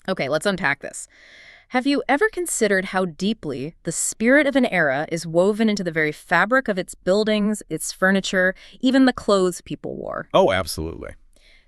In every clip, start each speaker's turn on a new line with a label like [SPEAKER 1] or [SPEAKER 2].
[SPEAKER 1] Okay, let's unpack this. Have you ever considered how deeply the spirit of an era is woven into the very fabric of its buildings, its furniture, even the clothes people wore?
[SPEAKER 2] Oh, absolutely.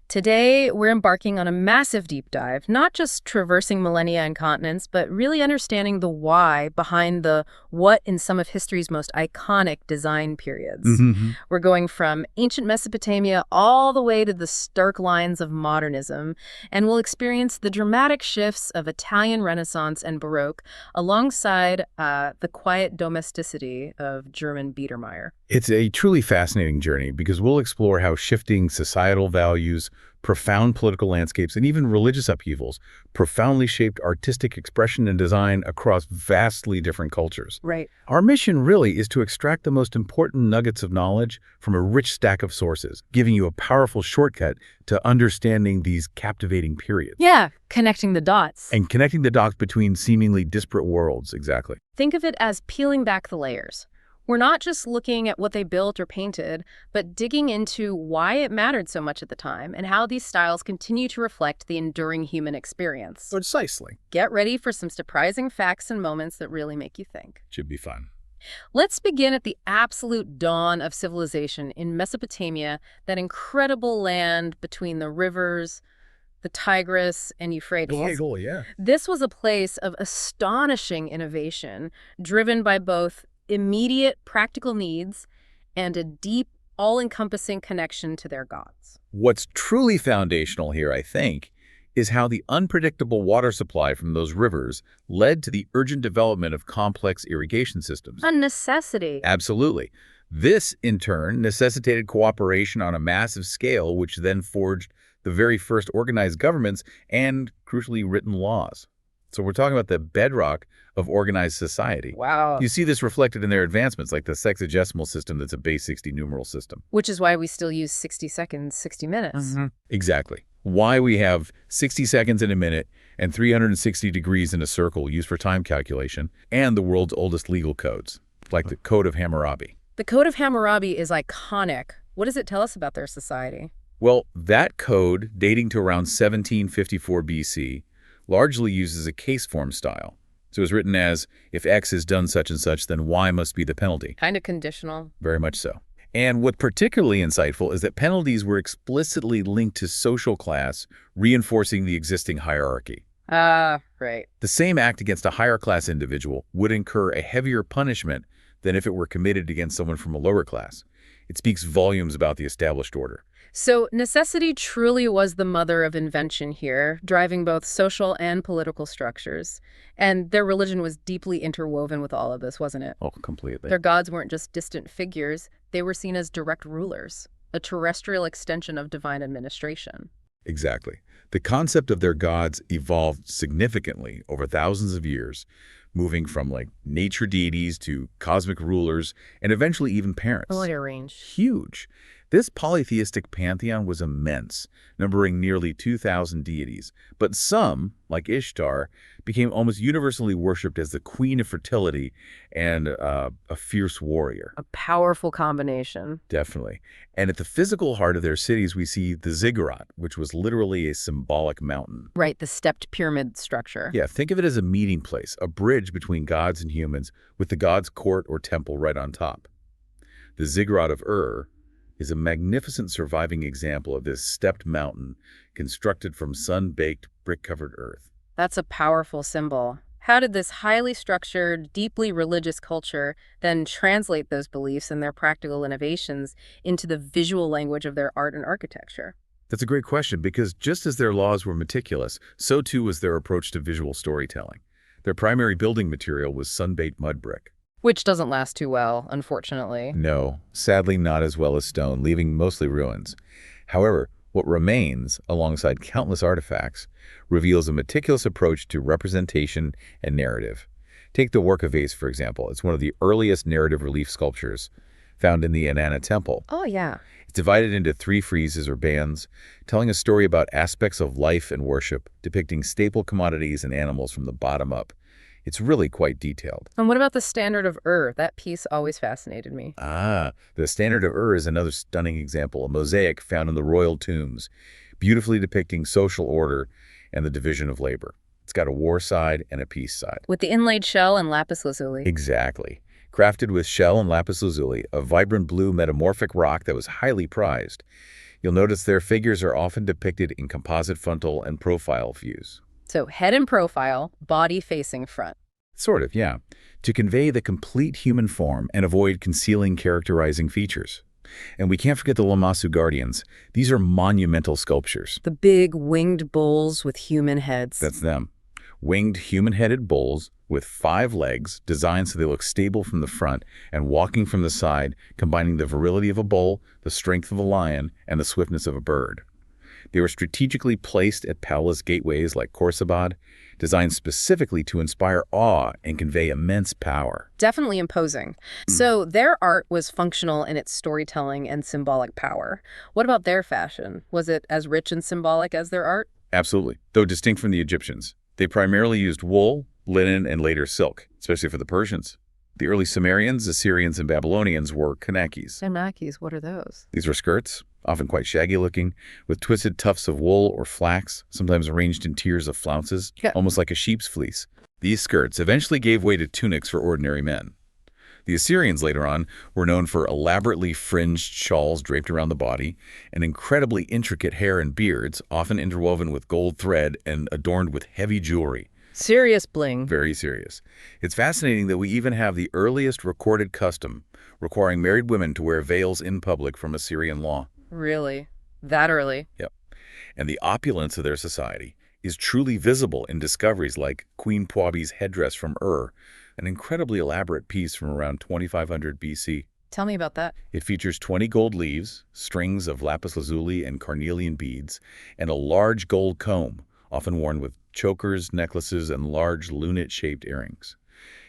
[SPEAKER 1] Today, we're embarking on a massive deep dive, not just traversing millennia and continents, but really understanding the why behind the what in some of history's most iconic design periods.
[SPEAKER 2] Hmm.
[SPEAKER 1] We're going from ancient Mesopotamia all the way to the stark lines of modernism, and we'll experience the dramatic shifts of Italian Renaissance and Baroque alongside the quiet domesticity of German Biedermeier.
[SPEAKER 2] It's a truly fascinating journey because we'll explore how shifting societal values, profound political landscapes, and even religious upheavals profoundly shaped artistic expression and design across vastly different cultures.
[SPEAKER 1] Right.
[SPEAKER 2] Our mission really is to extract the most important nuggets of knowledge from a rich stack of sources, giving you a powerful shortcut to understanding these captivating periods.
[SPEAKER 1] Yeah, connecting the dots.
[SPEAKER 2] And connecting the dots between seemingly disparate worlds, exactly.
[SPEAKER 1] Think of it as peeling back the layers. We're not just looking at what they built or painted, but digging into why it mattered so much at the time and how these styles continue to reflect the enduring human experience.
[SPEAKER 2] Precisely.
[SPEAKER 1] Get ready for some surprising facts and moments that really make you think.
[SPEAKER 2] Should be fun.
[SPEAKER 1] Let's begin at the absolute dawn of civilization in Mesopotamia, that incredible land between the rivers, the Tigris and Euphrates.
[SPEAKER 2] Yeah.
[SPEAKER 1] This was a place of astonishing innovation, driven by both immediate practical needs and a deep, all-encompassing connection to their gods.
[SPEAKER 2] What's truly foundational here, I think, is how the unpredictable water supply from those rivers led to the urgent development of complex irrigation systems.
[SPEAKER 1] A necessity.
[SPEAKER 2] Absolutely. This, in turn, necessitated cooperation on a massive scale, which then forged the very first organized governments and, crucially, written laws. So we're talking about the bedrock of organized society.
[SPEAKER 1] Wow.
[SPEAKER 2] You see this reflected in their advancements, like the sexagesimal system that's a base 60 numeral system.
[SPEAKER 1] Which is why we still use 60 seconds, 60 minutes.
[SPEAKER 2] Exactly. Why we have 60 seconds in a minute and 360 degrees in a circle used for time calculation, and the world's oldest legal codes, like the Code of Hammurabi.
[SPEAKER 1] The Code of Hammurabi is iconic. What does it tell us about their society?
[SPEAKER 2] Well, that code, dating to around 1754 BC, largely uses a case form style. So it's written as, if X has done such and such, then Y must be the penalty.
[SPEAKER 1] Kind of conditional.
[SPEAKER 2] Very much so. And what's particularly insightful is that penalties were explicitly linked to social class, reinforcing the existing hierarchy.
[SPEAKER 1] Right.
[SPEAKER 2] The same act against a higher class individual would incur a heavier punishment than if it were committed against someone from a lower class. It speaks volumes about the established order.
[SPEAKER 1] So necessity truly was the mother of invention here, driving both social and political structures. And their religion was deeply interwoven with all of this, wasn't it?
[SPEAKER 2] Oh, completely.
[SPEAKER 1] Their gods weren't just distant figures. They were seen as direct rulers, a terrestrial extension of divine administration.
[SPEAKER 2] Exactly. The concept of their gods evolved significantly over thousands of years, moving from like nature deities to cosmic rulers and eventually even parents.
[SPEAKER 1] What a range.
[SPEAKER 2] Huge. This polytheistic pantheon was immense, numbering nearly 2,000 deities, but some, like Ishtar, became almost universally worshipped as the queen of fertility and a fierce warrior.
[SPEAKER 1] A powerful combination.
[SPEAKER 2] Definitely. And at the physical heart of their cities, we see the ziggurat, which was literally a symbolic mountain.
[SPEAKER 1] Right, the stepped pyramid structure.
[SPEAKER 2] Yeah, think of it as a meeting place, a bridge between gods and humans, with the god's court or temple right on top. The ziggurat of Ur is a magnificent surviving example of this stepped mountain constructed from sun-baked, brick-covered earth.
[SPEAKER 1] That's a powerful symbol. How did this highly structured, deeply religious culture then translate those beliefs and their practical innovations into the visual language of their art and architecture?
[SPEAKER 2] That's a great question, because just as their laws were meticulous, so too was their approach to visual storytelling. Their primary building material was sun-baked mud brick.
[SPEAKER 1] Which doesn't last too well, unfortunately.
[SPEAKER 2] No, sadly not as well as stone, leaving mostly ruins. However, what remains, alongside countless artifacts, reveals a meticulous approach to representation and narrative. Take the work of Vase, for example. It's one of the earliest narrative relief sculptures found in the Inanna Temple.
[SPEAKER 1] Oh, yeah.
[SPEAKER 2] It's divided into 3 friezes or bands, telling a story about aspects of life and worship, depicting staple commodities and animals from the bottom up. It's really quite detailed.
[SPEAKER 1] And what about the Standard of Ur? That piece always fascinated me.
[SPEAKER 2] The Standard of Ur is another stunning example, a mosaic found in the royal tombs, beautifully depicting social order and the division of labor. It's got a war side and a peace side.
[SPEAKER 1] With the inlaid shell and lapis lazuli.
[SPEAKER 2] Exactly. Crafted with shell and lapis lazuli, a vibrant blue metamorphic rock that was highly prized. You'll notice their figures are often depicted in composite frontal and profile views.
[SPEAKER 1] So head in profile, body facing front.
[SPEAKER 2] Sort of, yeah. To convey the complete human form and avoid concealing characterizing features. And we can't forget the Lamassu Guardians. These are monumental sculptures.
[SPEAKER 1] The big winged bulls with human heads.
[SPEAKER 2] That's them. Winged human-headed bulls with 5 legs designed so they look stable from the front and walking from the side, combining the virility of a bull, the strength of a lion, and the swiftness of a bird. They were strategically placed at palace gateways like Khorsabad, designed specifically to inspire awe and convey immense power.
[SPEAKER 1] Definitely imposing. So their art was functional in its storytelling and symbolic power. What about their fashion? Was it as rich and symbolic as their art?
[SPEAKER 2] Absolutely, though distinct from the Egyptians. They primarily used wool, linen, and later silk, especially for the Persians. The early Sumerians, Assyrians, and Babylonians wore kanakis.
[SPEAKER 1] Kanakis, what are those?
[SPEAKER 2] These were skirts, often quite shaggy-looking, with twisted tufts of wool or flax, sometimes arranged in tiers of flounces, almost like a sheep's fleece. These skirts eventually gave way to tunics for ordinary men. The Assyrians later on were known for elaborately fringed shawls draped around the body and incredibly intricate hair and beards, often interwoven with gold thread and adorned with heavy jewelry.
[SPEAKER 1] Serious bling.
[SPEAKER 2] Very serious. It's fascinating that we even have the earliest recorded custom requiring married women to wear veils in public from Assyrian law.
[SPEAKER 1] Really? That early?
[SPEAKER 2] Yep. And the opulence of their society is truly visible in discoveries like Queen Puabi's headdress from Ur, an incredibly elaborate piece from around 2500 BC.
[SPEAKER 1] Tell me about that.
[SPEAKER 2] It features 20 gold leaves, strings of lapis lazuli and carnelian beads, and a large gold comb, often worn with chokers, necklaces, and large lunate-shaped earrings.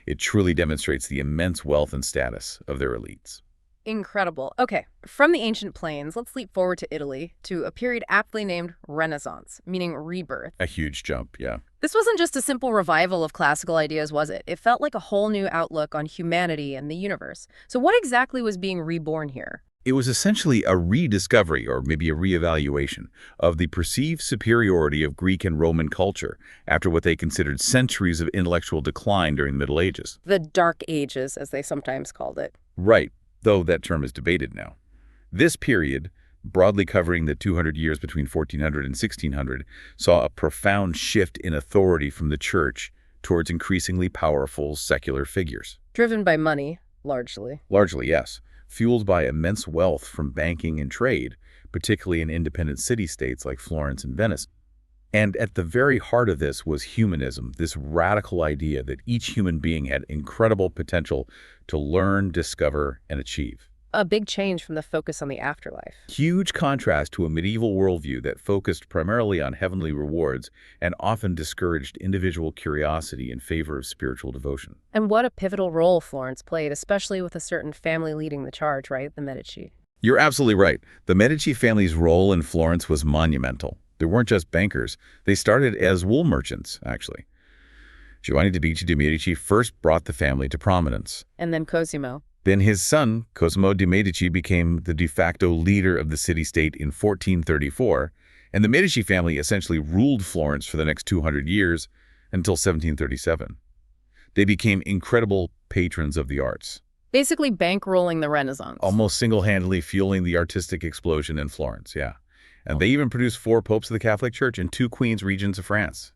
[SPEAKER 2] It truly demonstrates the immense wealth and status of their elites.
[SPEAKER 1] Incredible. Okay, from the ancient plains, let's leap forward to Italy, to a period aptly named Renaissance, meaning rebirth.
[SPEAKER 2] A huge jump, yeah.
[SPEAKER 1] This wasn't just a simple revival of classical ideas, was it? It felt like a whole new outlook on humanity and the universe. So what exactly was being reborn here?
[SPEAKER 2] It was essentially a rediscovery, or maybe a reevaluation, of the perceived superiority of Greek and Roman culture after what they considered centuries of intellectual decline during the Middle Ages.
[SPEAKER 1] The Dark Ages, as they sometimes called it.
[SPEAKER 2] Right, though that term is debated now. This period, broadly covering the 200 years between 1400 and 1600, saw a profound shift in authority from the church towards increasingly powerful secular figures.
[SPEAKER 1] Driven by money, largely.
[SPEAKER 2] Largely, yes. Fueled by immense wealth from banking and trade, particularly in independent city-states like Florence and Venice. And at the very heart of this was humanism, this radical idea that each human being had incredible potential to learn, discover, and achieve.
[SPEAKER 1] A big change from the focus on the afterlife.
[SPEAKER 2] Huge contrast to a medieval worldview that focused primarily on heavenly rewards and often discouraged individual curiosity in favor of spiritual devotion.
[SPEAKER 1] And what a pivotal role Florence played, especially with a certain family leading the charge, right? The Medici.
[SPEAKER 2] You're absolutely right. The Medici family's role in Florence was monumental. They weren't just bankers. They started as wool merchants, actually. Giovanni de' Medici first brought the family to prominence.
[SPEAKER 1] And then Cosimo.
[SPEAKER 2] Then his son, Cosimo de' Medici, became the de facto leader of the city-state in 1434, and the Medici family essentially ruled Florence for the next 200 years until 1737. They became incredible patrons of the arts.
[SPEAKER 1] Basically bankrolling the Renaissance.
[SPEAKER 2] Almost single-handedly fueling the artistic explosion in Florence, yeah. And they even produced 4 popes of the Catholic Church and 2 queens regents of France.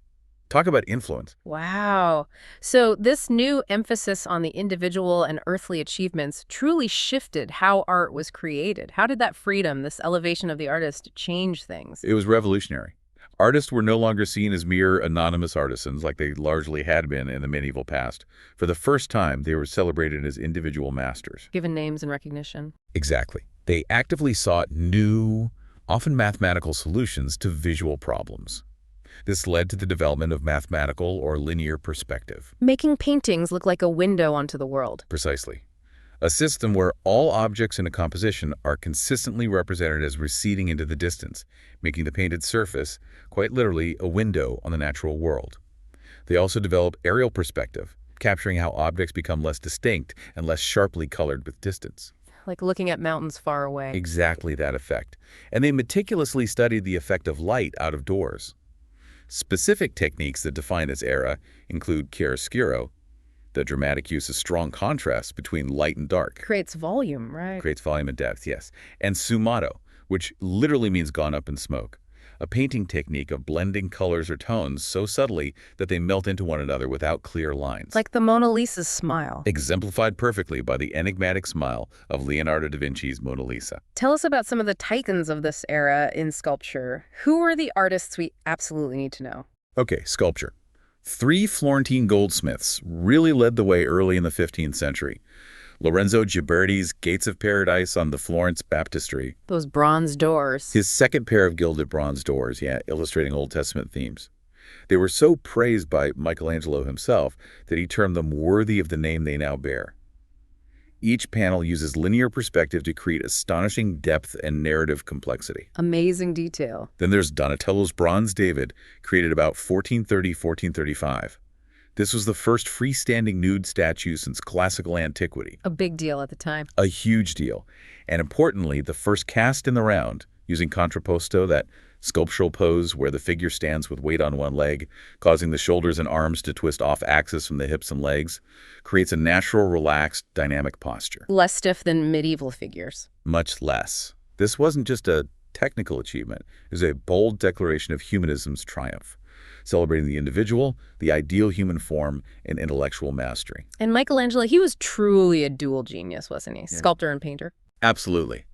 [SPEAKER 2] Talk about influence.
[SPEAKER 1] Wow. So this new emphasis on the individual and earthly achievements truly shifted how art was created. How did that freedom, this elevation of the artist, change things?
[SPEAKER 2] It was revolutionary. Artists were no longer seen as mere anonymous artisans like they largely had been in the medieval past. For the first time, they were celebrated as individual masters.
[SPEAKER 1] Given names and recognition.
[SPEAKER 2] Exactly. They actively sought new, often mathematical solutions to visual problems. This led to the development of mathematical or linear perspective.
[SPEAKER 1] Making paintings look like a window onto the world.
[SPEAKER 2] Precisely. A system where all objects in a composition are consistently represented as receding into the distance, making the painted surface, quite literally, a window on the natural world. They also develop aerial perspective, capturing how objects become less distinct and less sharply colored with distance.
[SPEAKER 1] Like looking at mountains far away.
[SPEAKER 2] Exactly that effect. And they meticulously studied the effect of light out of doors. Specific techniques that define this era include chiaroscuro, the dramatic use of strong contrast between light and dark.
[SPEAKER 1] Creates volume, right?
[SPEAKER 2] Creates volume and depth, yes. And sfumato, which literally means gone up in smoke, a painting technique of blending colors or tones so subtly that they melt into one another without clear lines.
[SPEAKER 1] Like the Mona Lisa's smile.
[SPEAKER 2] Exemplified perfectly by the enigmatic smile of Leonardo da Vinci's Mona Lisa.
[SPEAKER 1] Tell us about some of the titans of this era in sculpture. Who are the artists we absolutely need to know?
[SPEAKER 2] Okay, sculpture. 3 Florentine goldsmiths really led the way early in the 15th century. Lorenzo Ghiberti's Gates of Paradise on the Florence Baptistery.
[SPEAKER 1] Those bronze doors.
[SPEAKER 2] His second pair of gilded bronze doors, illustrating Old Testament themes. They were so praised by Michelangelo himself that he termed them worthy of the name they now bear. Each panel uses linear perspective to create astonishing depth and narrative complexity.
[SPEAKER 1] Amazing detail.
[SPEAKER 2] Then there's Donatello's Bronze David, created about 1430–1435. This was the first freestanding nude statue since classical antiquity.
[SPEAKER 1] A big deal at the time.
[SPEAKER 2] A huge deal. And importantly, the first cast in the round, using contrapposto, that sculptural pose where the figure stands with weight on one leg, causing the shoulders and arms to twist off axis from the hips and legs, creates a natural, relaxed, dynamic posture.
[SPEAKER 1] Less stiff than medieval figures.
[SPEAKER 2] Much less. This wasn't just a technical achievement. It was a bold declaration of humanism's triumph, celebrating the individual, the ideal human form, and intellectual mastery.
[SPEAKER 1] And Michelangelo, he was truly a dual genius, wasn't he?
[SPEAKER 2] Yeah.
[SPEAKER 1] Sculptor and painter.
[SPEAKER 2] Absolutely.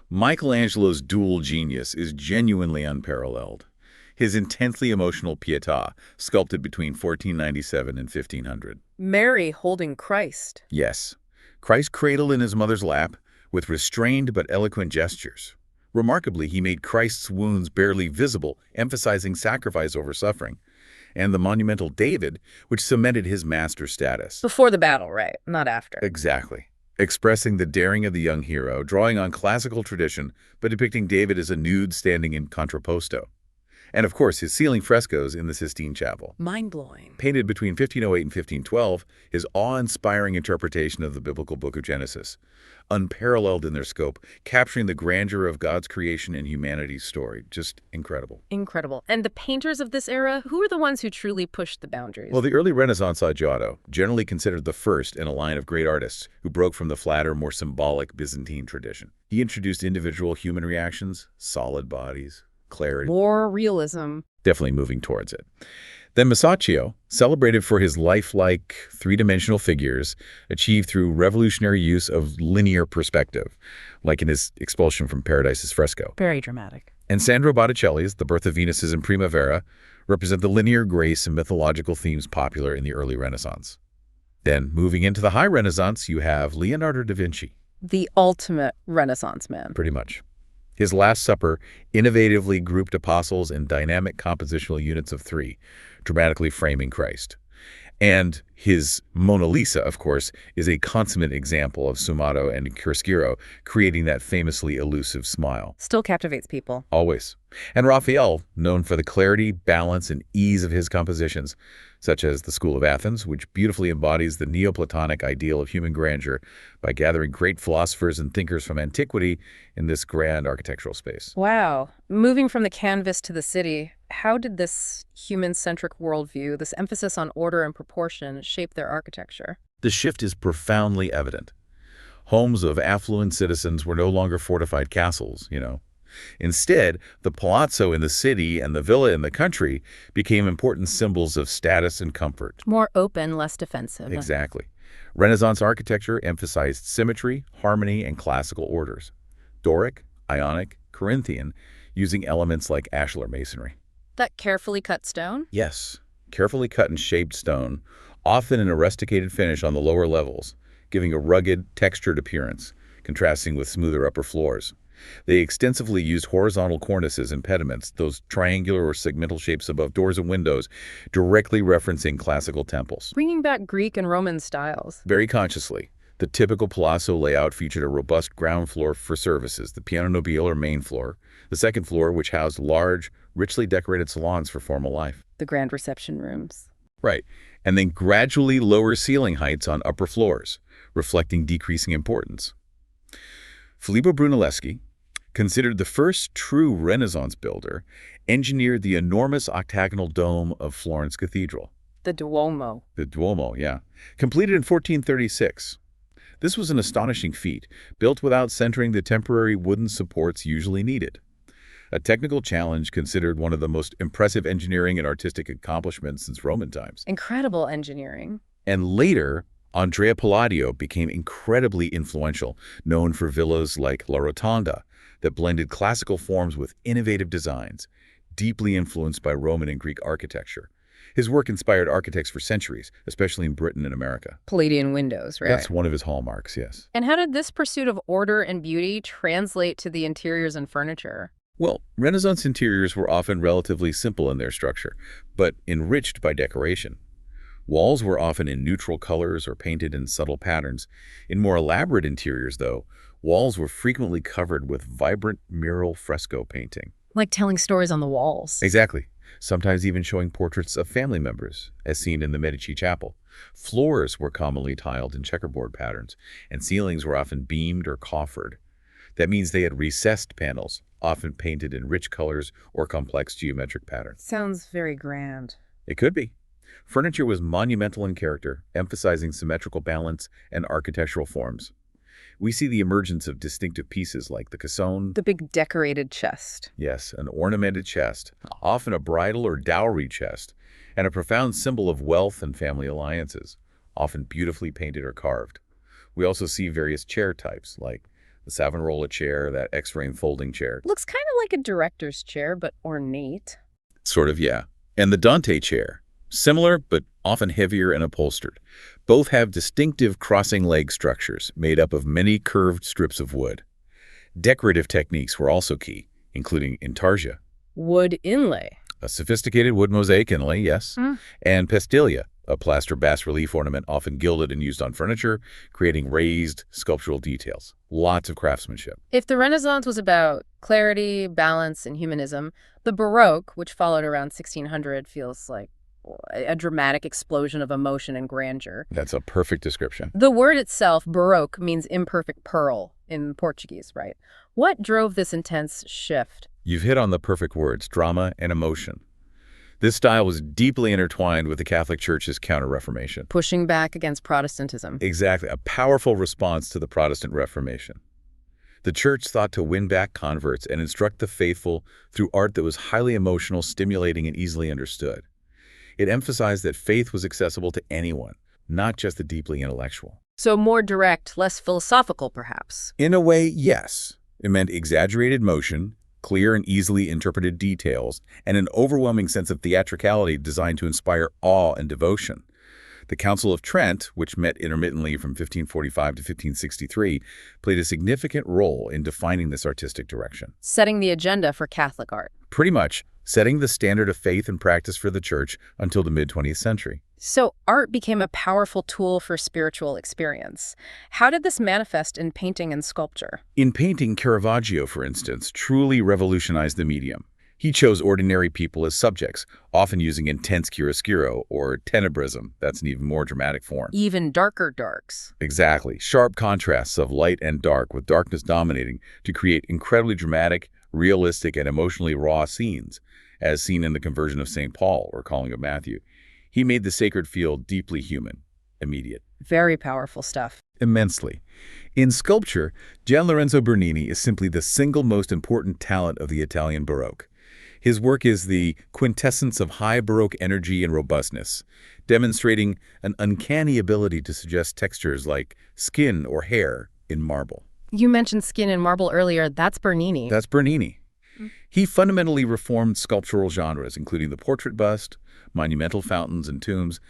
[SPEAKER 2] Michelangelo's dual genius is genuinely unparalleled. His intensely emotional Pietà, sculpted between 1497 and 1500.
[SPEAKER 1] Mary holding Christ.
[SPEAKER 2] Yes. Christ cradled in his mother's lap, with restrained but eloquent gestures. Remarkably, he made Christ's wounds barely visible, emphasizing sacrifice over suffering. And the monumental David, which cemented his master status.
[SPEAKER 1] Before the battle, right? Not after.
[SPEAKER 2] Exactly. Expressing the daring of the young hero, drawing on classical tradition, but depicting David as a nude standing in contrapposto. And of course, his ceiling frescoes in the Sistine Chapel.
[SPEAKER 1] Mind-blowing.
[SPEAKER 2] Painted between 1508 and 1512, his awe-inspiring interpretation of the biblical book of Genesis. Unparalleled in their scope, capturing the grandeur of God's creation and humanity's story. Just incredible.
[SPEAKER 1] Incredible. And the painters of this era, who are the ones who truly pushed the boundaries?
[SPEAKER 2] Well, the early Renaissance saw Giotto, generally considered the first in a line of great artists who broke from the flatter, more symbolic Byzantine tradition. He introduced individual human reactions, solid bodies, clarity.
[SPEAKER 1] More realism.
[SPEAKER 2] Definitely moving towards it. Then Masaccio, celebrated for his lifelike, three-dimensional figures achieved through revolutionary use of linear perspective, like in his Expulsion from Paradise's fresco.
[SPEAKER 1] Very dramatic.
[SPEAKER 2] And Sandro Botticelli's The Birth of Venus in Primavera represent the linear grace and mythological themes popular in the early Renaissance. Then, moving into the High Renaissance, you have Leonardo da Vinci.
[SPEAKER 1] The ultimate Renaissance man.
[SPEAKER 2] Pretty much. His Last Supper innovatively grouped apostles in dynamic compositional units of 3, dramatically framing Christ. And his Mona Lisa, of course, is a consummate example of sfumato and chiaroscuro, creating that famously elusive smile.
[SPEAKER 1] Still captivates people.
[SPEAKER 2] Always. And Raphael, known for the clarity, balance, and ease of his compositions, such as the School of Athens, which beautifully embodies the Neoplatonic ideal of human grandeur by gathering great philosophers and thinkers from antiquity in this grand architectural space.
[SPEAKER 1] Wow. Moving from the canvas to the city, how did this human-centric worldview, this emphasis on order and proportion, shape their architecture?
[SPEAKER 2] The shift is profoundly evident. Homes of affluent citizens were no longer fortified castles, Instead, the palazzo in the city and the villa in the country became important symbols of status and comfort.
[SPEAKER 1] More open, less defensive.
[SPEAKER 2] Exactly. Renaissance architecture emphasized symmetry, harmony, and classical orders. Doric, Ionic, Corinthian, using elements like ashlar masonry.
[SPEAKER 1] That carefully cut stone?
[SPEAKER 2] Yes, carefully cut and shaped stone, often in a rusticated finish on the lower levels, giving a rugged, textured appearance, contrasting with smoother upper floors. They extensively used horizontal cornices and pediments, those triangular or segmental shapes above doors and windows, directly referencing classical temples.
[SPEAKER 1] Bringing back Greek and Roman styles.
[SPEAKER 2] Very consciously. The typical palazzo layout featured a robust ground floor for services, the piano nobile or main floor, the second floor, which housed large, richly decorated salons for formal life.
[SPEAKER 1] The grand reception rooms.
[SPEAKER 2] Right. And then gradually lower ceiling heights on upper floors, reflecting decreasing importance. Filippo Brunelleschi, considered the first true Renaissance builder, engineered the enormous octagonal dome of Florence Cathedral.
[SPEAKER 1] The Duomo.
[SPEAKER 2] The Duomo, yeah. Completed in 1436. This was an astonishing feat, built without centering the temporary wooden supports usually needed. A technical challenge considered one of the most impressive engineering and artistic accomplishments since Roman times.
[SPEAKER 1] Incredible engineering.
[SPEAKER 2] And later, Andrea Palladio became incredibly influential, known for villas like La Rotonda that blended classical forms with innovative designs, deeply influenced by Roman and Greek architecture. His work inspired architects for centuries, especially in Britain and America.
[SPEAKER 1] Palladian windows, right?
[SPEAKER 2] That's one of his hallmarks, yes.
[SPEAKER 1] And how did this pursuit of order and beauty translate to the interiors and furniture?
[SPEAKER 2] Well, Renaissance interiors were often relatively simple in their structure, but enriched by decoration. Walls were often in neutral colors or painted in subtle patterns. In more elaborate interiors, though, walls were frequently covered with vibrant mural fresco painting.
[SPEAKER 1] Like telling stories on the walls.
[SPEAKER 2] Exactly. Sometimes even showing portraits of family members, as seen in the Medici Chapel. Floors were commonly tiled in checkerboard patterns, and ceilings were often beamed or coffered. That means they had recessed panels, often painted in rich colors or complex geometric patterns.
[SPEAKER 1] Sounds very grand.
[SPEAKER 2] It could be. Furniture was monumental in character, emphasizing symmetrical balance and architectural forms. We see the emergence of distinctive pieces like the cassone.
[SPEAKER 1] The big decorated chest.
[SPEAKER 2] Yes, an ornamented chest, often a bridal or dowry chest, and a profound symbol of wealth and family alliances, often beautifully painted or carved. We also see various chair types, like the Savonarola chair, that X-frame folding chair.
[SPEAKER 1] Looks kind of like a director's chair, but ornate.
[SPEAKER 2] Sort of, yeah. And the Dante chair, similar but often heavier and upholstered. Both have distinctive crossing leg structures made up of many curved strips of wood. Decorative techniques were also key, including intarsia,
[SPEAKER 1] Wood inlay.
[SPEAKER 2] a sophisticated wood mosaic inlay, yes, and pestilia, a plaster bas-relief ornament often gilded and used on furniture, creating raised sculptural details. Lots of craftsmanship.
[SPEAKER 1] If the Renaissance was about clarity, balance, and humanism, the Baroque, which followed around 1600, feels like a dramatic explosion of emotion and grandeur.
[SPEAKER 2] That's a perfect description.
[SPEAKER 1] The word itself, Baroque, means imperfect pearl in Portuguese, right? What drove this intense shift?
[SPEAKER 2] You've hit on the perfect words, drama and emotion. This style was deeply intertwined with the Catholic Church's Counter-Reformation.
[SPEAKER 1] Pushing back against Protestantism.
[SPEAKER 2] Exactly, a powerful response to the Protestant Reformation. The Church sought to win back converts and instruct the faithful through art that was highly emotional, stimulating, and easily understood. It emphasized that faith was accessible to anyone, not just the deeply intellectual.
[SPEAKER 1] So more direct, less philosophical, perhaps.
[SPEAKER 2] In a way, yes. It meant exaggerated motion, clear and easily interpreted details, and an overwhelming sense of theatricality designed to inspire awe and devotion. The Council of Trent, which met intermittently from 1545 to 1563, played a significant role in defining this artistic direction.
[SPEAKER 1] Setting the agenda for Catholic art.
[SPEAKER 2] Pretty much setting the standard of faith and practice for the Church until the mid-20th century.
[SPEAKER 1] So art became a powerful tool for spiritual experience. How did this manifest in painting and sculpture?
[SPEAKER 2] In painting, Caravaggio, for instance, truly revolutionized the medium. He chose ordinary people as subjects, often using intense chiaroscuro or tenebrism. That's an even more dramatic form.
[SPEAKER 1] Even darker darks.
[SPEAKER 2] Exactly. Sharp contrasts of light and dark, with darkness dominating, to create incredibly dramatic, realistic, and emotionally raw scenes, as seen in the Conversion of St. Paul or Calling of Matthew. He made the sacred feel deeply human, immediate.
[SPEAKER 1] Very powerful stuff.
[SPEAKER 2] Immensely. In sculpture, Gian Lorenzo Bernini is simply the single most important talent of the Italian Baroque. His work is the quintessence of high Baroque energy and robustness, demonstrating an uncanny ability to suggest textures like skin or hair in marble.
[SPEAKER 1] You mentioned skin and marble earlier. That's Bernini.
[SPEAKER 2] That's Bernini. He fundamentally reformed sculptural genres, including the portrait bust, monumental fountains and tombs.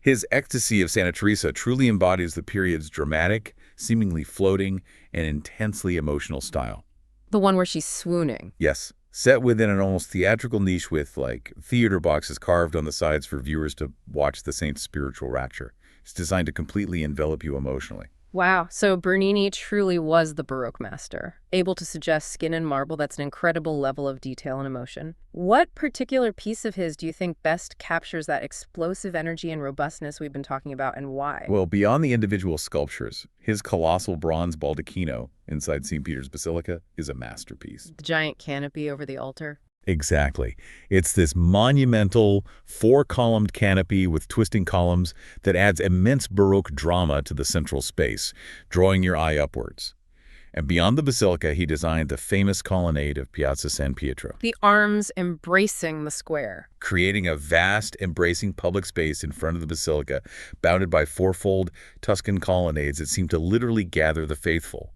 [SPEAKER 2] His Ecstasy of Santa Teresa truly embodies the period's dramatic, seemingly floating, and intensely emotional style.
[SPEAKER 1] The one where she's swooning.
[SPEAKER 2] Yes, set within an almost theatrical niche with, like, theater boxes carved on the sides for viewers to watch the saint's spiritual rapture. It's designed to completely envelop you emotionally.
[SPEAKER 1] Wow, so Bernini truly was the Baroque master, able to suggest skin and marble. That's an incredible level of detail and emotion. What particular piece of his do you think best captures that explosive energy and robustness we've been talking about, and why?
[SPEAKER 2] Well, beyond the individual sculptures, his colossal bronze baldacchino inside St. Peter's Basilica is a masterpiece.
[SPEAKER 1] The giant canopy over the altar?
[SPEAKER 2] Exactly. It's this monumental, four-columned canopy with twisting columns that adds immense Baroque drama to the central space, drawing your eye upwards. And beyond the basilica, he designed the famous colonnade of Piazza San Pietro,
[SPEAKER 1] The arms embracing the square.
[SPEAKER 2] creating a vast, embracing public space in front of the basilica, bounded by fourfold Tuscan colonnades that seem to literally gather the faithful.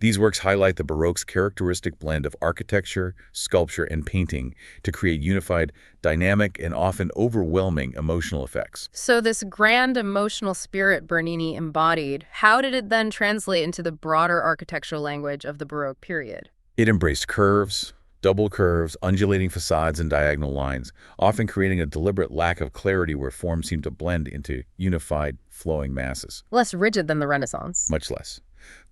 [SPEAKER 2] These works highlight the Baroque's characteristic blend of architecture, sculpture, and painting to create unified, dynamic, and often overwhelming emotional effects.
[SPEAKER 1] So this grand emotional spirit Bernini embodied, how did it then translate into the broader architectural language of the Baroque period?
[SPEAKER 2] It embraced curves, double curves, undulating facades, and diagonal lines, often creating a deliberate lack of clarity where forms seem to blend into unified, flowing masses.
[SPEAKER 1] Less rigid than the Renaissance.
[SPEAKER 2] Much less.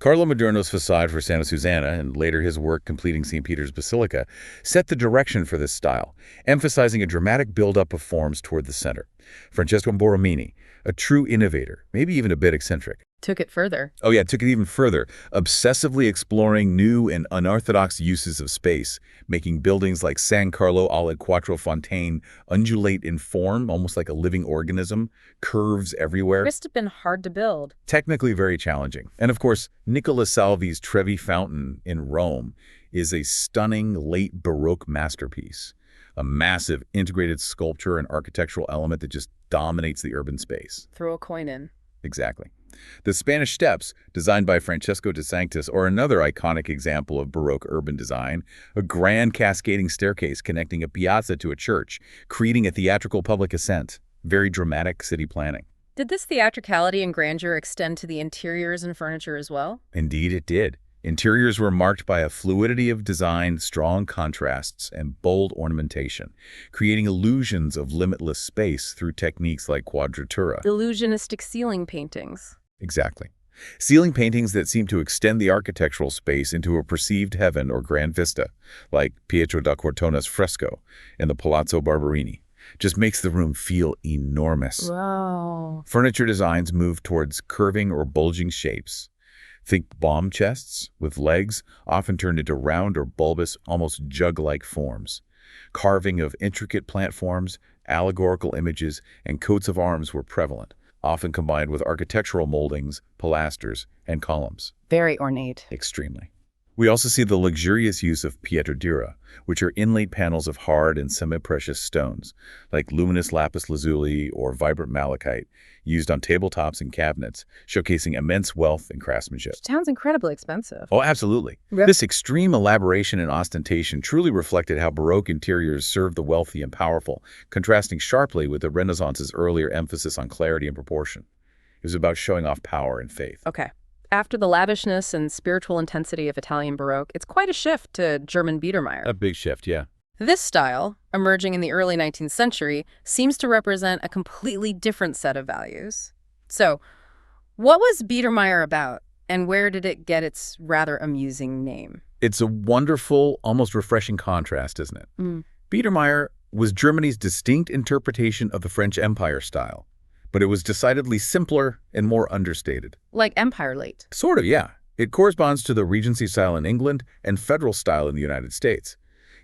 [SPEAKER 2] Carlo Maderno's facade for Santa Susanna, and later his work completing St. Peter's Basilica, set the direction for this style, emphasizing a dramatic buildup of forms toward the center. Francesco Borromini, a true innovator, maybe even a bit eccentric.
[SPEAKER 1] Took it further.
[SPEAKER 2] Oh yeah, took it even further, obsessively exploring new and unorthodox uses of space, making buildings like San Carlo alle Quattro Fontane undulate in form, almost like a living organism, curves everywhere.
[SPEAKER 1] Must have been hard to build.
[SPEAKER 2] Technically very challenging. And of course, Nicola Salvi's Trevi Fountain in Rome is a stunning late Baroque masterpiece, a massive integrated sculpture and architectural element that just dominates the urban space.
[SPEAKER 1] Throw a coin in.
[SPEAKER 2] Exactly. The Spanish Steps, designed by Francesco de Sanctis, are another iconic example of Baroque urban design, a grand cascading staircase connecting a piazza to a church, creating a theatrical public ascent. Very dramatic city planning.
[SPEAKER 1] Did this theatricality and grandeur extend to the interiors and furniture as well?
[SPEAKER 2] Indeed, it did. Interiors were marked by a fluidity of design, strong contrasts, and bold ornamentation, creating illusions of limitless space through techniques like quadratura.
[SPEAKER 1] Illusionistic ceiling paintings.
[SPEAKER 2] Exactly. Ceiling paintings that seem to extend the architectural space into a perceived heaven or grand vista, like Pietro da Cortona's fresco in the Palazzo Barberini, just makes the room feel enormous.
[SPEAKER 1] Wow.
[SPEAKER 2] Furniture designs move towards curving or bulging shapes. Think bomb chests with legs often turned into round or bulbous, almost jug-like forms. Carving of intricate plant forms, allegorical images, and coats of arms were prevalent, often combined with architectural moldings, pilasters, and columns.
[SPEAKER 1] Very ornate.
[SPEAKER 2] Extremely. We also see the luxurious use of pietrodura, which are inlaid panels of hard and semi-precious stones, like luminous lapis lazuli or vibrant malachite, used on tabletops and cabinets, showcasing immense wealth and craftsmanship.
[SPEAKER 1] Sounds incredibly expensive.
[SPEAKER 2] Oh, absolutely.
[SPEAKER 1] Yep.
[SPEAKER 2] This extreme elaboration and ostentation truly reflected how Baroque interiors served the wealthy and powerful, contrasting sharply with the Renaissance's earlier emphasis on clarity and proportion. It was about showing off power and faith.
[SPEAKER 1] Okay. After the lavishness and spiritual intensity of Italian Baroque, it's quite a shift to German Biedermeier.
[SPEAKER 2] A big shift, yeah.
[SPEAKER 1] This style, emerging in the early 19th century, seems to represent a completely different set of values. So, what was Biedermeier about, and where did it get its rather amusing name?
[SPEAKER 2] It's a wonderful, almost refreshing contrast, isn't it? Biedermeier was Germany's distinct interpretation of the French Empire style, but it was decidedly simpler and more understated.
[SPEAKER 1] Like Empire late.
[SPEAKER 2] Sort of, yeah. It corresponds to the Regency style in England and Federal style in the United States.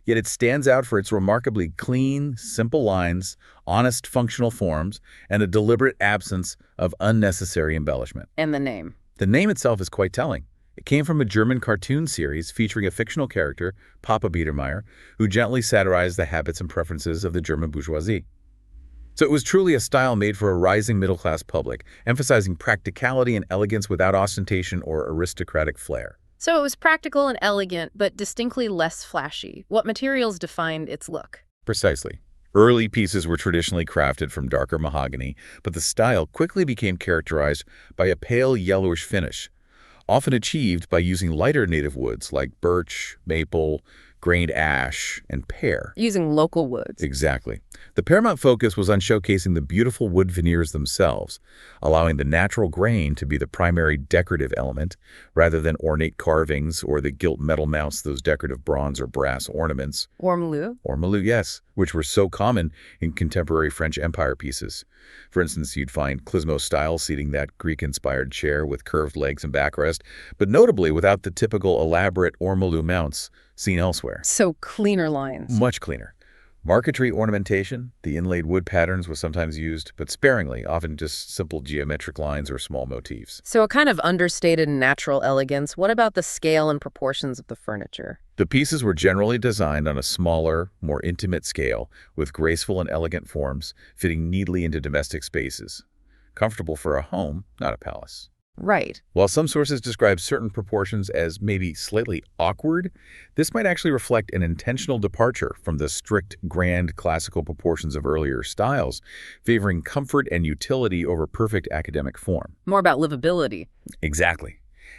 [SPEAKER 2] Yet it stands out for its remarkably clean, simple lines, honest functional forms, and a deliberate absence of unnecessary embellishment.
[SPEAKER 1] And the name.
[SPEAKER 2] The name itself is quite telling. It came from a German cartoon series featuring a fictional character, Papa Biedermeier, who gently satirized the habits and preferences of the German bourgeoisie. So it was truly a style made for a rising middle-class public, emphasizing practicality and elegance without ostentation or aristocratic flair.
[SPEAKER 1] So it was practical and elegant, but distinctly less flashy. What materials defined its look?
[SPEAKER 2] Precisely. Early pieces were traditionally crafted from darker mahogany, but the style quickly became characterized by a pale yellowish finish, often achieved by using lighter native woods like birch, maple, grained ash, and pear.
[SPEAKER 1] Using local woods.
[SPEAKER 2] Exactly. The paramount focus was on showcasing the beautiful wood veneers themselves, allowing the natural grain to be the primary decorative element rather than ornate carvings or the gilt metal mounts, those decorative bronze or brass ornaments.
[SPEAKER 1] Ormolu?
[SPEAKER 2] Ormolu, yes, which were so common in contemporary French Empire pieces. For instance, you'd find klezmo-style seating, that Greek-inspired chair with curved legs and backrest, but notably without the typical elaborate ormolu mounts seen elsewhere.
[SPEAKER 1] So cleaner lines.
[SPEAKER 2] Much cleaner. Marquetry ornamentation, the inlaid wood patterns, was sometimes used, but sparingly, often just simple geometric lines or small motifs.
[SPEAKER 1] So a kind of understated natural elegance. What about the scale and proportions of the furniture?
[SPEAKER 2] The pieces were generally designed on a smaller, more intimate scale, with graceful and elegant forms, fitting neatly into domestic spaces. Comfortable for a home, not a palace.
[SPEAKER 1] Right.
[SPEAKER 2] While some sources describe certain proportions as maybe slightly awkward, this might actually reflect an intentional departure from the strict, grand, classical proportions of earlier styles, favoring comfort and utility over perfect academic form.
[SPEAKER 1] More about livability.
[SPEAKER 2] Exactly.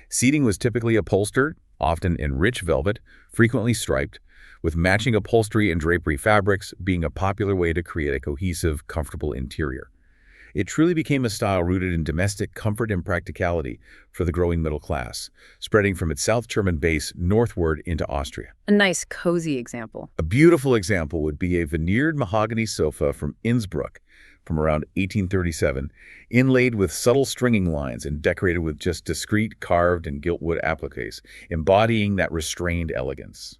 [SPEAKER 2] Seating was typically upholstered, often in rich velvet, frequently striped, with matching upholstery and drapery fabrics being a popular way to create a cohesive, comfortable interior. It truly became a style rooted in domestic comfort and practicality for the growing middle class, spreading from its South German base northward into Austria.
[SPEAKER 1] A nice, cozy example.
[SPEAKER 2] A beautiful example would be a veneered mahogany sofa from Innsbruck from around 1837, inlaid with subtle stringing lines and decorated with just discreet carved and gilt wood appliques, embodying that restrained elegance.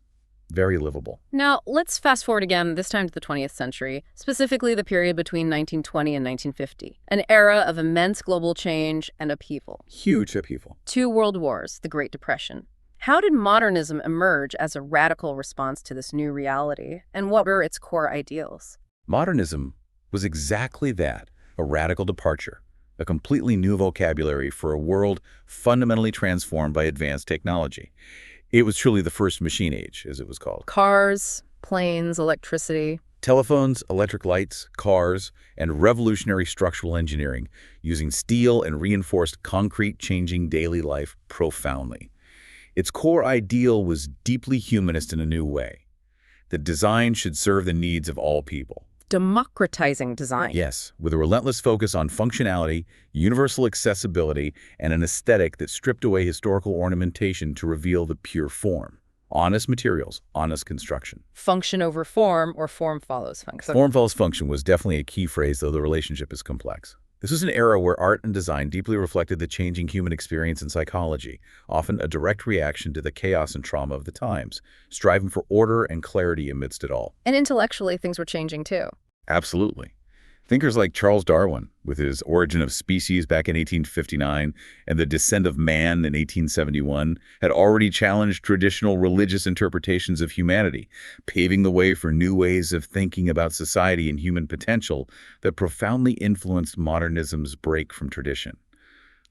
[SPEAKER 2] Very livable.
[SPEAKER 1] Now, let's fast forward again, this time to the 20th century, specifically the period between 1920 and 1950, an era of immense global change and upheaval.
[SPEAKER 2] Huge upheaval.
[SPEAKER 1] 2 world wars, the Great Depression. How did modernism emerge as a radical response to this new reality, and what were its core ideals?
[SPEAKER 2] Modernism was exactly that, a radical departure, a completely new vocabulary for a world fundamentally transformed by advanced technology. It was truly the first machine age, as it was called.
[SPEAKER 1] Cars, planes, electricity.
[SPEAKER 2] Telephones, electric lights, cars, and revolutionary structural engineering, using steel and reinforced concrete, changing daily life profoundly. Its core ideal was deeply humanist in a new way. That design should serve the needs of all people.
[SPEAKER 1] Democratizing design.
[SPEAKER 2] Yes, with a relentless focus on functionality, universal accessibility, and an aesthetic that stripped away historical ornamentation to reveal the pure form. Honest materials, honest construction.
[SPEAKER 1] Function over form, or form follows function.
[SPEAKER 2] Form follows function was definitely a key phrase, though the relationship is complex. This was an era where art and design deeply reflected the changing human experience and psychology, often a direct reaction to the chaos and trauma of the times, striving for order and clarity amidst it all.
[SPEAKER 1] And intellectually, things were changing too.
[SPEAKER 2] Absolutely. Thinkers like Charles Darwin, with his Origin of Species back in 1859 and The Descent of Man in 1871, had already challenged traditional religious interpretations of humanity, paving the way for new ways of thinking about society and human potential that profoundly influenced modernism's break from tradition.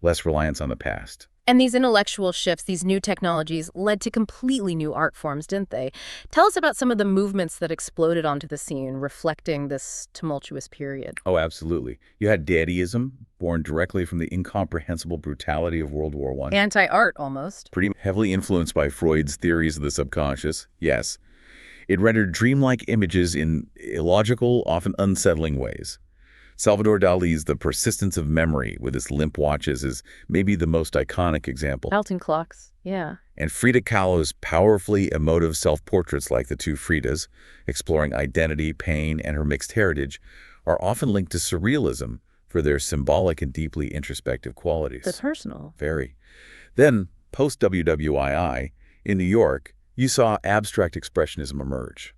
[SPEAKER 2] Less reliance on the past.
[SPEAKER 1] And these intellectual shifts, these new technologies, led to completely new art forms, didn't they? Tell us about some of the movements that exploded onto the scene, reflecting this tumultuous period.
[SPEAKER 2] Oh, absolutely. You had Dadaism, born directly from the incomprehensible brutality of World War I.
[SPEAKER 1] Anti-art, almost.
[SPEAKER 2] Pretty heavily influenced by Freud's theories of the subconscious, yes. It rendered dreamlike images in illogical, often unsettling ways. Salvador Dali's The Persistence of Memory with his limp watches is maybe the most iconic example.
[SPEAKER 1] Halting clocks, yeah.
[SPEAKER 2] And Frida Kahlo's powerfully emotive self-portraits like the two Fridas, exploring identity, pain, and her mixed heritage, are often linked to surrealism for their symbolic and deeply introspective qualities.
[SPEAKER 1] The personal.
[SPEAKER 2] Very. Then, post-WWII, in New York, you saw abstract expressionism emerge.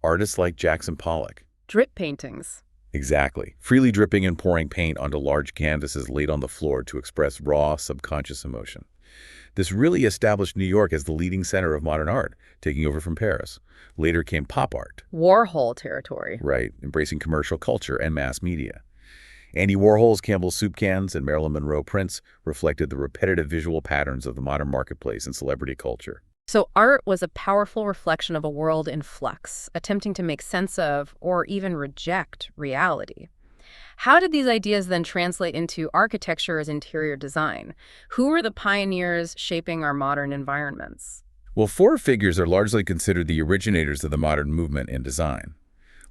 [SPEAKER 2] Artists like Jackson Pollock.
[SPEAKER 1] Drip paintings.
[SPEAKER 2] Exactly. Freely dripping and pouring paint onto large canvases laid on the floor to express raw, subconscious emotion. This really established New York as the leading center of modern art, taking over from Paris. Later came pop art.
[SPEAKER 1] Warhol territory.
[SPEAKER 2] Right, embracing commercial culture and mass media. Andy Warhol's Campbell's soup cans and Marilyn Monroe prints reflected the repetitive visual patterns of the modern marketplace and celebrity culture.
[SPEAKER 1] So art was a powerful reflection of a world in flux, attempting to make sense of or even reject reality. How did these ideas then translate into architecture as interior design? Who were the pioneers shaping our modern environments?
[SPEAKER 2] Well, four figures are largely considered the originators of the modern movement in design.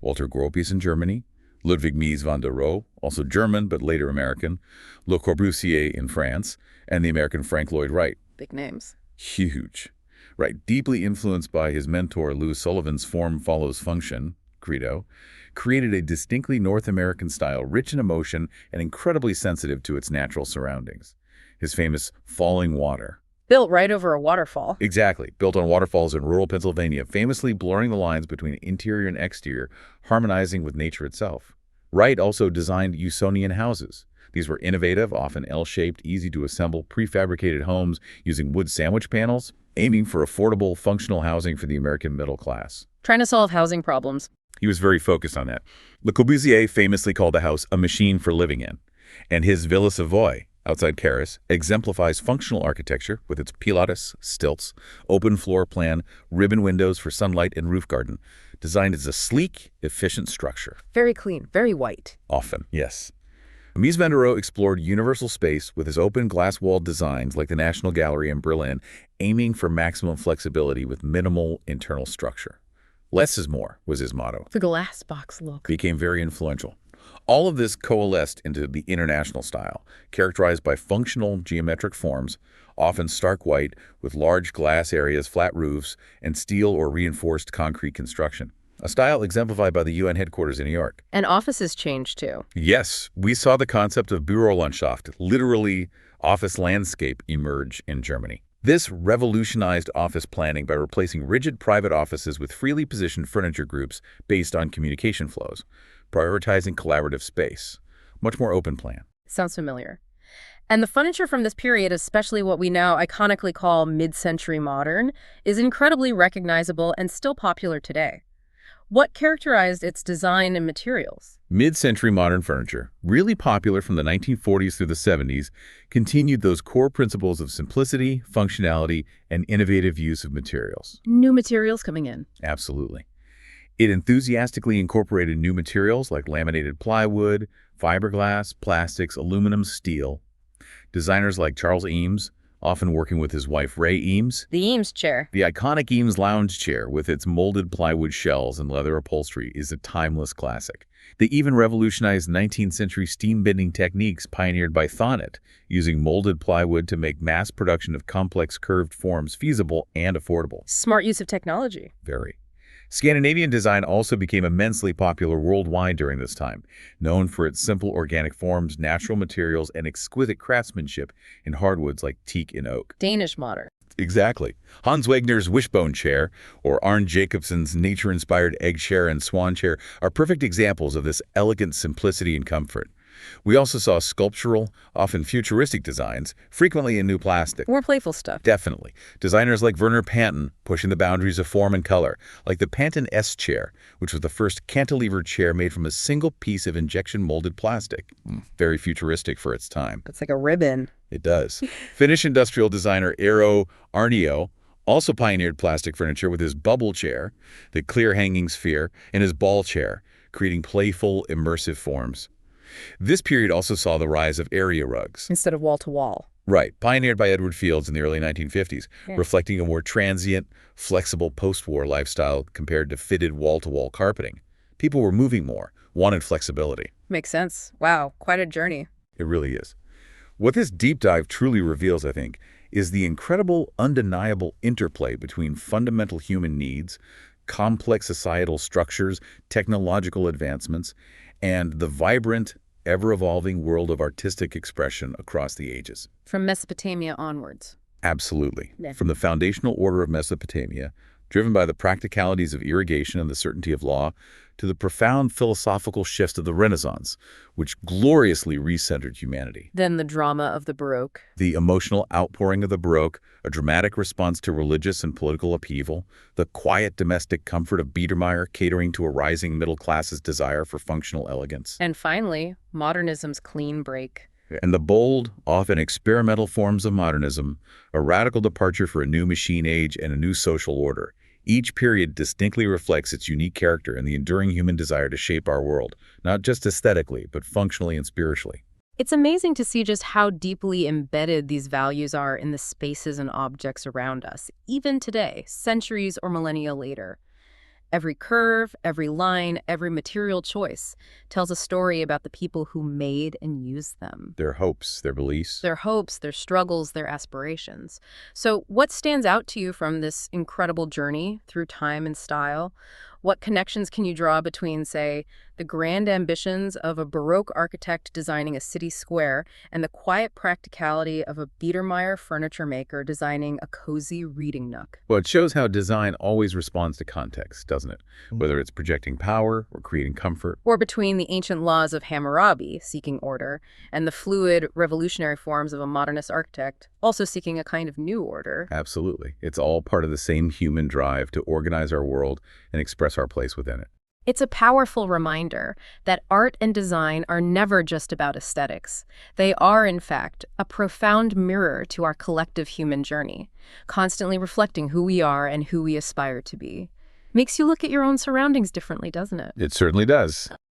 [SPEAKER 2] Walter Gropius in Germany, Ludwig Mies van der Rohe, also German but later American, Le Corbusier in France, and the American Frank Lloyd Wright.
[SPEAKER 1] Big names.
[SPEAKER 2] Huge. Wright, deeply influenced by his mentor Lou Sullivan's form follows function credo, created a distinctly North American style rich in emotion and incredibly sensitive to its natural surroundings. His famous falling water.
[SPEAKER 1] Built right over a waterfall.
[SPEAKER 2] Exactly, built on waterfalls in rural Pennsylvania, famously blurring the lines between interior and exterior, harmonizing with nature itself. Wright also designed Usonian houses. These were innovative, often L-shaped, easy-to-assemble, prefabricated homes using wood sandwich panels, aiming for affordable, functional housing for the American middle class.
[SPEAKER 1] Trying to solve housing problems.
[SPEAKER 2] He was very focused on that. Le Corbusier famously called the house a machine for living in, and his Villa Savoye, outside Paris, exemplifies functional architecture with its pilates, stilts, open floor plan, ribbon windows for sunlight and roof garden, designed as a sleek, efficient structure.
[SPEAKER 1] Very clean, very white.
[SPEAKER 2] Often, yes. Mies van der Rohe explored universal space with his open glass-walled designs like the National Gallery in Berlin, aiming for maximum flexibility with minimal internal structure. Less is more was his motto.
[SPEAKER 1] The glass box look.
[SPEAKER 2] Became very influential. All of this coalesced into the international style, characterized by functional geometric forms, often stark white, with large glass areas, flat roofs, and steel or reinforced concrete construction. A style exemplified by the UN headquarters in New York.
[SPEAKER 1] And offices changed too.
[SPEAKER 2] Yes, we saw the concept of Bürolandschaft, literally office landscape, emerge in Germany. This revolutionized office planning by replacing rigid private offices with freely positioned furniture groups based on communication flows, prioritizing collaborative space. Much more open plan.
[SPEAKER 1] Sounds familiar. And the furniture from this period, especially what we now iconically call mid-century modern, is incredibly recognizable and still popular today. What characterized its design and materials?
[SPEAKER 2] Mid-century modern furniture, really popular from the 1940s through the 70s, continued those core principles of simplicity, functionality, and innovative use of materials.
[SPEAKER 1] New materials coming in.
[SPEAKER 2] Absolutely. It enthusiastically incorporated new materials like laminated plywood, fiberglass, plastics, aluminum, steel. Designers like Charles Eames, often working with his wife Ray Eames.
[SPEAKER 1] The Eames chair.
[SPEAKER 2] The iconic Eames lounge chair with its molded plywood shells and leather upholstery is a timeless classic. They even revolutionized 19th century steam bending techniques pioneered by Thonet, using molded plywood to make mass production of complex curved forms feasible and affordable.
[SPEAKER 1] Smart use of technology.
[SPEAKER 2] Very. Scandinavian design also became immensely popular worldwide during this time, known for its simple organic forms, natural materials, and exquisite craftsmanship in hardwoods like teak and oak.
[SPEAKER 1] Danish modern.
[SPEAKER 2] Exactly. Hans Wegner's wishbone chair, or Arne Jacobsen's nature-inspired egg chair and swan chair are perfect examples of this elegant simplicity and comfort. We also saw sculptural, often futuristic designs, frequently in new plastic.
[SPEAKER 1] More playful stuff.
[SPEAKER 2] Definitely. Designers like Werner Panton pushing the boundaries of form and color, like the Panton S chair, which was the first cantilever chair made from a single piece of injection-molded plastic. Very futuristic for its time.
[SPEAKER 1] It's like a ribbon.
[SPEAKER 2] It does. Finnish industrial designer Eero Arnio also pioneered plastic furniture with his bubble chair, the clear hanging sphere, and his ball chair, creating playful, immersive forms. This period also saw the rise of area rugs.
[SPEAKER 1] Instead of wall-to-wall.
[SPEAKER 2] Right, pioneered by Edward Fields in the early 1950s, reflecting a more transient, flexible post-war lifestyle compared to fitted wall-to-wall carpeting. People were moving more, wanted flexibility.
[SPEAKER 1] Makes sense. Wow, quite a journey.
[SPEAKER 2] It really is. What this deep dive truly reveals, I think, is the incredible, undeniable interplay between fundamental human needs, complex societal structures, technological advancements, and the vibrant, ever-evolving world of artistic expression across the ages.
[SPEAKER 1] From Mesopotamia onwards.
[SPEAKER 2] Absolutely.
[SPEAKER 1] Yeah.
[SPEAKER 2] From the foundational order of Mesopotamia, driven by the practicalities of irrigation and the certainty of law, to the profound philosophical shifts of the Renaissance, which gloriously recentered humanity.
[SPEAKER 1] Then the drama of the Baroque.
[SPEAKER 2] The emotional outpouring of the Baroque, a dramatic response to religious and political upheaval, the quiet domestic comfort of Biedermeier catering to a rising middle class's desire for functional elegance.
[SPEAKER 1] And finally, modernism's clean break.
[SPEAKER 2] And the bold, often experimental forms of modernism, a radical departure for a new machine age and a new social order. Each period distinctly reflects its unique character and the enduring human desire to shape our world, not just aesthetically, but functionally and spiritually.
[SPEAKER 1] It's amazing to see just how deeply embedded these values are in the spaces and objects around us, even today, centuries or millennia later. Every curve, every line, every material choice tells a story about the people who made and used them.
[SPEAKER 2] Their hopes, their beliefs.
[SPEAKER 1] Their hopes, their struggles, their aspirations. So, what stands out to you from this incredible journey through time and style? What connections can you draw between, say, the grand ambitions of a Baroque architect designing a city square and the quiet practicality of a Biedermeier furniture maker designing a cozy reading nook?
[SPEAKER 2] Well, it shows how design always responds to context, doesn't it? Whether it's projecting power or creating comfort.
[SPEAKER 1] Or between the ancient laws of Hammurabi, seeking order, and the fluid, revolutionary forms of a modernist architect, also seeking a kind of new order.
[SPEAKER 2] Absolutely. It's all part of the same human drive to organize our world and express our place within it.
[SPEAKER 1] It's a powerful reminder that art and design are never just about aesthetics. They are, in fact, a profound mirror to our collective human journey, constantly reflecting who we are and who we aspire to be. Makes you look at your own surroundings differently, doesn't it?
[SPEAKER 2] It certainly does.